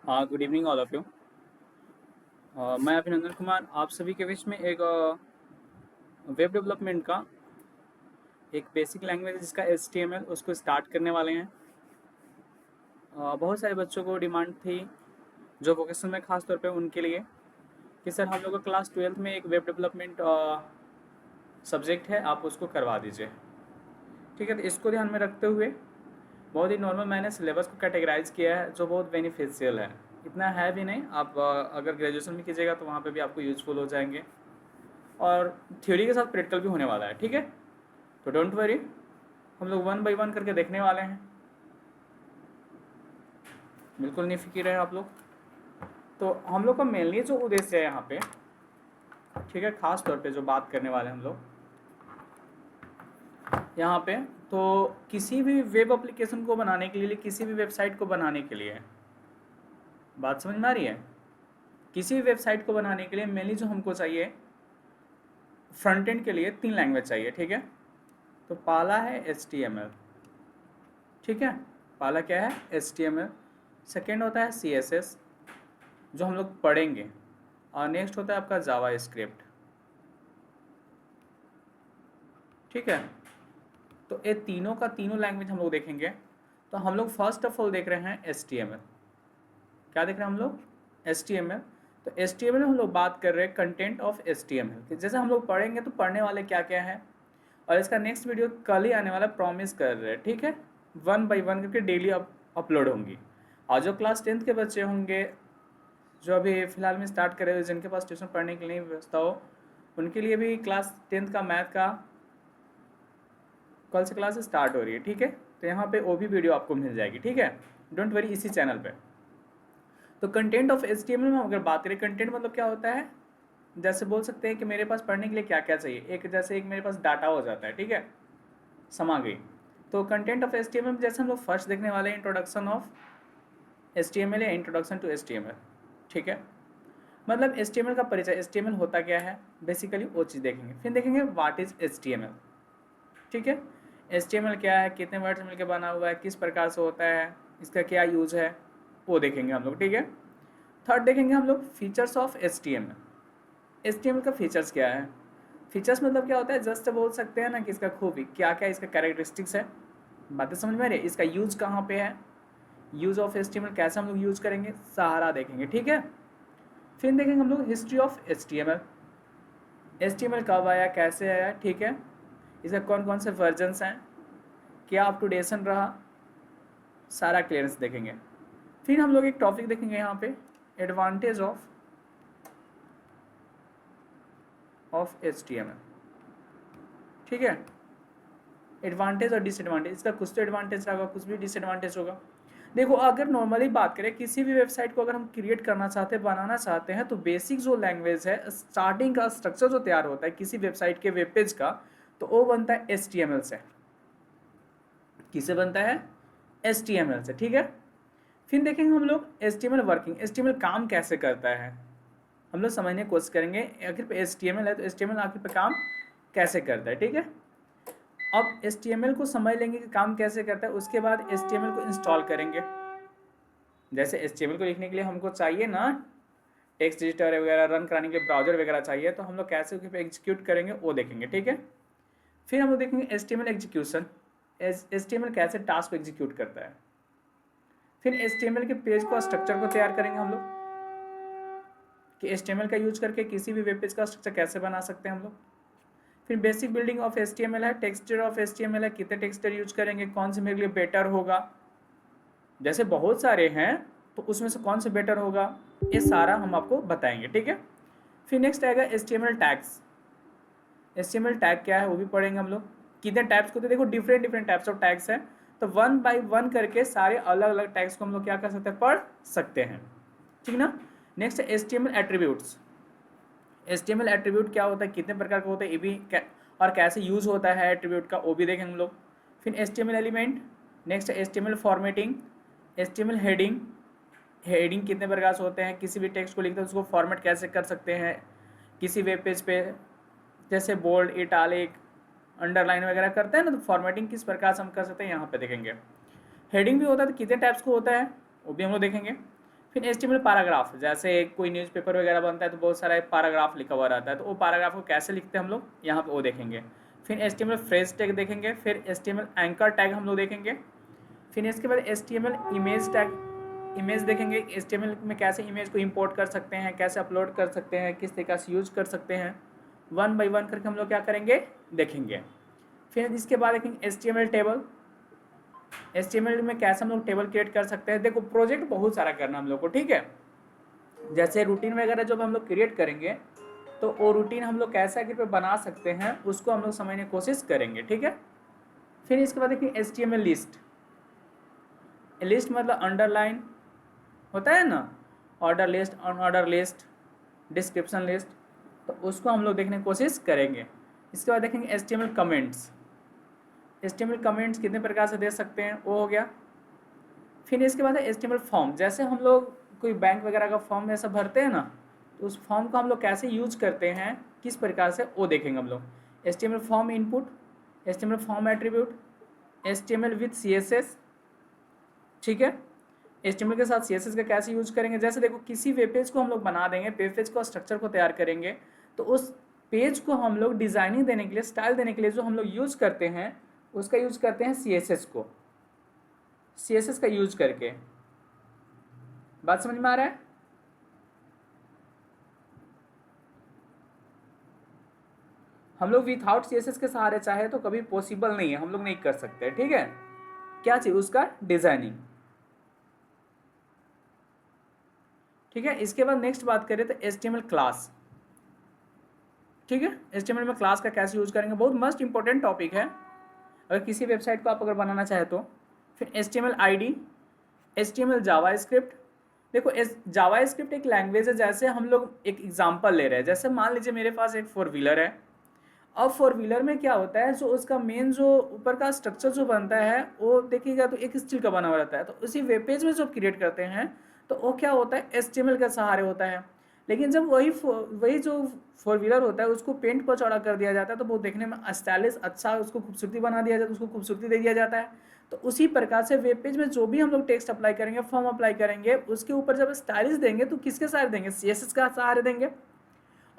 Good evening all of you. मैं अभिनंदन कुमार आप सभी के बीच में एक वेब डेवलपमेंट का एक बेसिक लैंग्वेज जिसका HTML उसको स्टार्ट करने वाले हैं। बहुत सारे बच्चों को डिमांड थी जो वोकेशनल में खास तौर पे उनके लिए कि सर हम लोग का क्लास 12th में एक वेब डेवलपमेंट सब्जेक्ट है, आप उसको करवा दीजिए। ठीक है, तो इसको ध्यान में रखते हुए बहुत ही नॉर्मल मैंने सिलेबस को कैटेगराइज किया है जो बहुत बेनिफिशियल है। इतना है भी नहीं, आप अगर ग्रेजुएशन में कीजिएगा तो वहाँ पे भी आपको यूजफुल हो जाएंगे और थ्योरी के साथ प्रैक्टिकल भी होने वाला है। ठीक है, तो डोंट वरी, हम लोग वन बाई वन करके देखने वाले हैं, बिल्कुल नहीं फिक्र है आप लोग। तो हम लोग का मेनली जो उद्देश्य है यहाँ पे, ठीक है, खास तौर पे जो बात करने वाले हैं हम लोग यहाँ पे, तो किसी भी वेब एप्लीकेशन को बनाने के लिए, किसी भी वेबसाइट को बनाने के लिए, बात समझ में आ रही है, किसी भी वेबसाइट को बनाने के लिए मेनली जो हमको चाहिए, फ्रंट एंड के लिए 3 लैंग्वेज चाहिए। ठीक है, तो पहला है HTML। ठीक है, पहला क्या है HTML। सेकेंड होता है CSS जो हम लोग पढ़ेंगे, और नेक्स्ट होता है आपका जावा स्क्रिप्ट। ठीक है, तो ये तीनों का तीनों लैंग्वेज हम लोग देखेंगे। तो हम लोग फर्स्ट ऑफ ऑल देख रहे हैं HTML। क्या देख रहे हैं हम लोग? HTML। तो HTML में हम लोग बात कर रहे हैं कंटेंट ऑफ HTML कि जैसे हम लोग पढ़ेंगे तो पढ़ने वाले क्या क्या है, और इसका नेक्स्ट वीडियो कल ही आने वाला प्रॉमिस कर रहे हैं। ठीक है, वन बाई वन करके डेली अपलोड होंगी। और जो क्लास 10th के बच्चे होंगे जो अभी फ़िलहाल में स्टार्ट करे हुए, जिनके पास ट्यूशन पढ़ने के लिए व्यवस्था हो, उनके लिए भी क्लास 10th का मैथ का कल से क्लास स्टार्ट हो रही है। ठीक है, तो यहाँ पे वो भी वीडियो आपको मिल जाएगी। ठीक है, डोंट वरी, इसी चैनल पे। तो कंटेंट ऑफ HTML में हम अगर बात करें, कंटेंट मतलब क्या होता है, जैसे बोल सकते हैं कि मेरे पास पढ़ने के लिए क्या क्या चाहिए। एक जैसे एक मेरे पास डाटा हो जाता है, ठीक है, समा गई। तो कंटेंट ऑफ HTML में जैसे हम लोग फर्स्ट देखने वाले हैं इंट्रोडक्शन ऑफ HTML या इंट्रोडक्शन टू HTML। ठीक है, मतलब HTML का परिचय, HTML होता क्या है, बेसिकली वो चीज़ देखेंगे। फिर देखेंगे व्हाट इज HTML। ठीक है, HTML क्या है, कितने वर्ड्स मिलकर बना हुआ है, किस प्रकार से होता है, इसका क्या यूज है, वो देखेंगे हम लोग। ठीक है, थर्ड देखेंगे हम लोग फीचर्स ऑफ HTML। HTML का फीचर्स क्या है, फीचर्स मतलब क्या होता है, जस्ट बोल सकते हैं ना कि इसका खूबी क्या क्या, इसका कैरेक्टरिस्टिक्स है। बातें समझ में आ रही है, इसका यूज कहाँ पे है, यूज ऑफ HTML कैसे हम लोग यूज करेंगे, सारा देखेंगे। ठीक है, फिर देखेंगे हम लोग हिस्ट्री ऑफ HTML कब आया, कैसे आया। ठीक है, इसका कौन कौन से वर्जन्स हैं, क्या अप टू डेशन रहा, सारा क्लियरेंस देखेंगे। फिर हम लोग एक टॉपिक देखेंगे यहाँ पे, एडवांटेज ऑफ HTML। ठीक है, एडवांटेज और डिसएडवांटेज, इसका कुछ तो एडवांटेज होगा, कुछ भी डिसएडवांटेज होगा। देखो, अगर नॉर्मली बात करें, किसी भी वेबसाइट को अगर हम क्रिएट करना चाहते हैं, बनाना चाहते हैं, तो बेसिक जो लैंग्वेज है, स्टार्टिंग का स्ट्रक्चर जो तैयार होता है किसी वेबसाइट के वेब पेज का, तो वो बनता है HTML से। किसे बनता है? HTML से। ठीक है, फिर देखेंगे हम लोग HTML वर्किंग, HTML काम कैसे करता है, हम लोग समझने की कोशिश करेंगे। आखिर पे HTML है तो HTML आखिर पे काम कैसे करता है। ठीक है, अब HTML को समझ लेंगे कि काम कैसे करता है, उसके बाद HTML को इंस्टॉल करेंगे। जैसे HTML को लिखने के लिए हमको चाहिए ना टेक्स्ट एडिटर वगैरह, रन कराने के लिए ब्राउजर वगैरह चाहिए, तो हम लोग कैसे एग्जीक्यूट करेंगे वो देखेंगे। ठीक है, फिर हम लोग देखेंगे HTML एग्जीक्यूशन, HTML कैसे टास्क को एग्जीक्यूट करता है। फिर HTML के पेज को, स्ट्रक्चर को तैयार करेंगे हम लोग कि HTML का यूज करके किसी भी वेब पेज का स्ट्रक्चर कैसे बना सकते हैं हम लोग। फिर बेसिक बिल्डिंग ऑफ HTML है, टेक्सचर ऑफ HTML है, कितने टेक्सचर यूज करेंगे, कौन से मेरे लिए बेटर होगा, जैसे बहुत सारे हैं तो उसमें से कौन से बेटर होगा, ये सारा हम आपको बताएंगे। ठीक है, फिर नेक्स्ट आएगा HTML टैग्स। HTML टैग क्या है वो भी पढ़ेंगे हम लोग, कितने टाइप्स को, तो देखो different different types of tags हैं, तो वन बाय वन करके सारे अलग अलग टैग्स को हम लोग क्या कर सकते हैं, पढ़ सकते हैं। ठीक ना, नेक्स्ट है HTML एट्रीब्यूट्स। HTML एट्रीब्यूट क्या होता है, कितने प्रकार का होता है, ये भी और कैसे यूज होता है एट्रीब्यूट का, वो भी देखेंगे हम लोग। फिर HTML एलिमेंट, नेक्स्ट है HTML formatting, HTML heading, heading कितने प्रकार से होते हैं, किसी भी टेक्स्ट को लिखते हैं उसको फॉर्मेट कैसे कर सकते हैं किसी वेब पेज पे, जैसे बोल्ड, इटालिक, अंडरलाइन वगैरह करते हैं ना, तो फॉर्मेटिंग किस प्रकार से हम कर सकते हैं यहाँ पे देखेंगे। हेडिंग भी होता है तो कितने टाइप्स को होता है वो भी हम लोग देखेंगे। फिर एचटीएमएल पैराग्राफ, जैसे कोई न्यूज़पेपर वगैरह बनता है तो बहुत सारा पैराग्राफ लिखा हुआ रहता है, तो वो पैराग्राफ को कैसे लिखते हैं हम लोग यहाँ पे वो देखेंगे। फिर एचटीएमएल फ्रेज टैग देखेंगे, फिर एचटीएमएल एंकर टैग हम लोग देखेंगे। फिर इसके बाद एचटीएमएल इमेज टैग, इमेज देखेंगे, एचटीएमएल में कैसे इमेज को इंपोर्ट कर सकते हैं, कैसे अपलोड कर सकते हैं, किस तरीके से यूज कर सकते हैं, वन बाय वन करके हम लोग क्या करेंगे देखेंगे। फिर इसके बाद देखेंगे एचटीएमएल टेबल, एचटीएमएल में कैसे हम लोग टेबल क्रिएट कर सकते हैं। देखो प्रोजेक्ट बहुत सारा करना हम लोग को, ठीक है। जैसे रूटीन वगैरह जब हम लोग क्रिएट करेंगे तो वो रूटीन हम लोग कैसे आगे पे बना सकते हैं उसको हम लोग समझने की कोशिश करेंगे, ठीक है। फिर इसके बाद देखिए एचटीएमएल लिस्ट, लिस्ट मतलब अंडरलाइन होता है ना, order list, unordered list, description list, तो उसको हम लोग देखने की कोशिश करेंगे। इसके बाद देखेंगे एचटीएमएल कमेंट्स, एचटीएमएल कमेंट्स कितने प्रकार से दे सकते हैं वो हो गया। फिर इसके बाद है एचटीएमएल फॉर्म, जैसे हम लोग कोई बैंक वगैरह का फॉर्म ऐसा भरते हैं ना, तो उस फॉर्म को हम लोग कैसे यूज करते हैं किस प्रकार से वो देखेंगे हम लोग। HTML form input, HTML form attribute, HTML with CSS, ठीक है। एचटीएमएल के साथ सीएसएस का कैसे यूज करेंगे, जैसे देखो किसी वेब पेज को हम लोग बना देंगे, वेब पेज को स्ट्रक्चर को तैयार करेंगे, तो उस पेज को हम लोग डिजाइनिंग देने के लिए, स्टाइल देने के लिए जो हम लोग यूज करते हैं उसका यूज करते हैं सीएसएस को, सीएसएस का यूज करके। बात समझ में आ रहा है। हम लोग विथआउट सीएसएस के सहारे चाहे तो कभी पॉसिबल नहीं है, हम लोग नहीं कर सकते, ठीक है। क्या चाहिए उसका डिजाइनिंग, ठीक है। इसके बाद नेक्स्ट बात करें तो एचटीएमएल क्लास, ठीक है। एचटीएमएल में क्लास का कैसे यूज करेंगे, बहुत मस्ट इंपॉर्टेंट टॉपिक है अगर किसी वेबसाइट को आप अगर बनाना चाहे तो। फिर एचटीएमएल आईडी, एचटीएमएल जावास्क्रिप्ट, देखो जावास्क्रिप्ट एक लैंग्वेज है, जैसे हम लोग एक एग्जांपल ले रहे हैं, जैसे मान लीजिए मेरे पास एक 4 व्हीलर है। अब 4 व्हीलर में क्या होता है, जो उसका मेन जो ऊपर का स्ट्रक्चर जो बनता है वो देखिएगा तो एक स्टील का बना हुआ रहता है, तो उसी वेब पेज में जो क्रिएट करते हैं तो वो क्या होता है एचटीएमएल के सहारे होता है। लेकिन जब वही जो 4 व्हीलर होता है उसको पेंट पर चौड़ा कर दिया जाता है तो वो देखने में स्टाइलिश अच्छा, उसको खूबसूरती बना दिया जाता है, उसको खूबसूरती दे दिया जाता है। तो उसी प्रकार से वेब पेज में जो भी हम लोग टेक्स्ट अप्लाई करेंगे, फॉर्म अप्लाई करेंगे, उसके ऊपर जब स्टाइलिश देंगे तो किसके सहारे देंगे, सीएसएस का सहारे देंगे।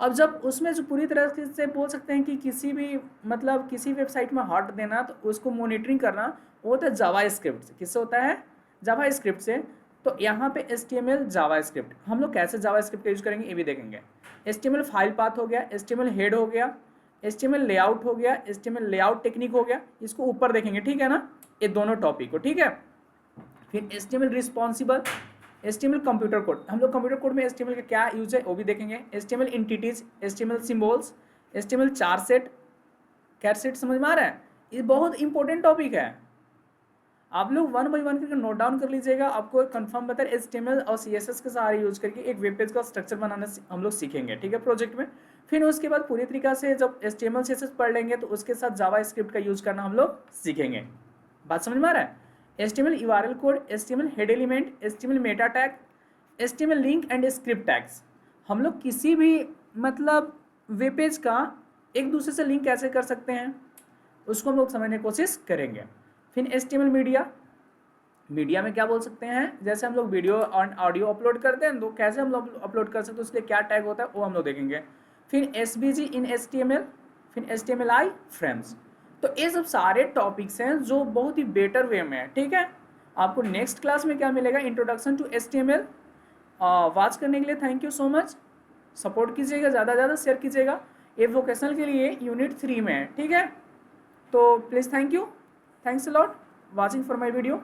अब जब उसमें जो पूरी तरह से बोल सकते हैं कि किसी भी मतलब किसी वेबसाइट में हॉट देना तो उसको मॉनिटरिंग करना वो होता है जावास्क्रिप्ट से। किससे होता है, जावास्क्रिप्ट से। तो यहाँ पे एचटीएमएल जावास्क्रिप्ट हम लोग कैसे जावास्क्रिप्ट का यूज करेंगे ये भी देखेंगे। एचटीएमएल फाइल पाथ हो गया, एचटीएमएल हेड हो गया, एचटीएमएल लेआउट हो गया, एचटीएमएल लेआउट टेक्निक हो गया, इसको ऊपर देखेंगे, ठीक है ना, ये दोनों टॉपिक को, ठीक है। फिर HTML responsible, HTML computer code, हम लोग कंप्यूटर कोड में एचटीएमएल का क्या यूज है वो भी देखेंगे। HTML entities, HTML symbols, HTML चार सेट, कैट सेट, समझ में आ रहा है। ये बहुत इंपॉर्टेंट टॉपिक है, आप लोग वन बाय वन करके नोट डाउन कर लीजिएगा। आपको कंफर्म बता रहे एचटीएमएल और सीएसएस के सहारे यूज करके एक वेब पेज का स्ट्रक्चर बनाना हम लोग सीखेंगे, ठीक है, प्रोजेक्ट में। फिर उसके बाद पूरी तरीका से जब एचटीएमएल सीएसएस पढ़ लेंगे तो उसके साथ जावास्क्रिप्ट का यूज करना हम लोग सीखेंगे। बात समझ में आ रहा है। HTML URL code, HTML head element, HTML Meta tag, HTML link and script tags, हम लोग किसी भी मतलब वेब पेज का एक दूसरे से लिंक कैसे कर सकते हैं उसको हम लोग समझने की कोशिश करेंगे। फिर एचटीएमएल मीडिया, मीडिया में क्या बोल सकते हैं, जैसे हम लोग वीडियो और ऑडियो अपलोड करते हैं तो कैसे हम लोग अपलोड कर सकते हैं, उसके लिए क्या टैग होता है वो हम लोग देखेंगे। फिर एसवीजी इन एचटीएमएल, फिर एचटीएमएल फ्रेम्स। तो ये सब सारे टॉपिक्स हैं जो बहुत ही बेटर वे में है, ठीक है। आपको नेक्स्ट क्लास में क्या मिलेगा, इंट्रोडक्शन टू एचटीएमएल। वॉच करने के लिए thank you so much, support कीजिएगा, ज़्यादा से ज़्यादा शेयर कीजिएगा। ये वोकेशनल के लिए यूनिट 3 में है, ठीक है। तो please thank you, thanks a lot watching for my video.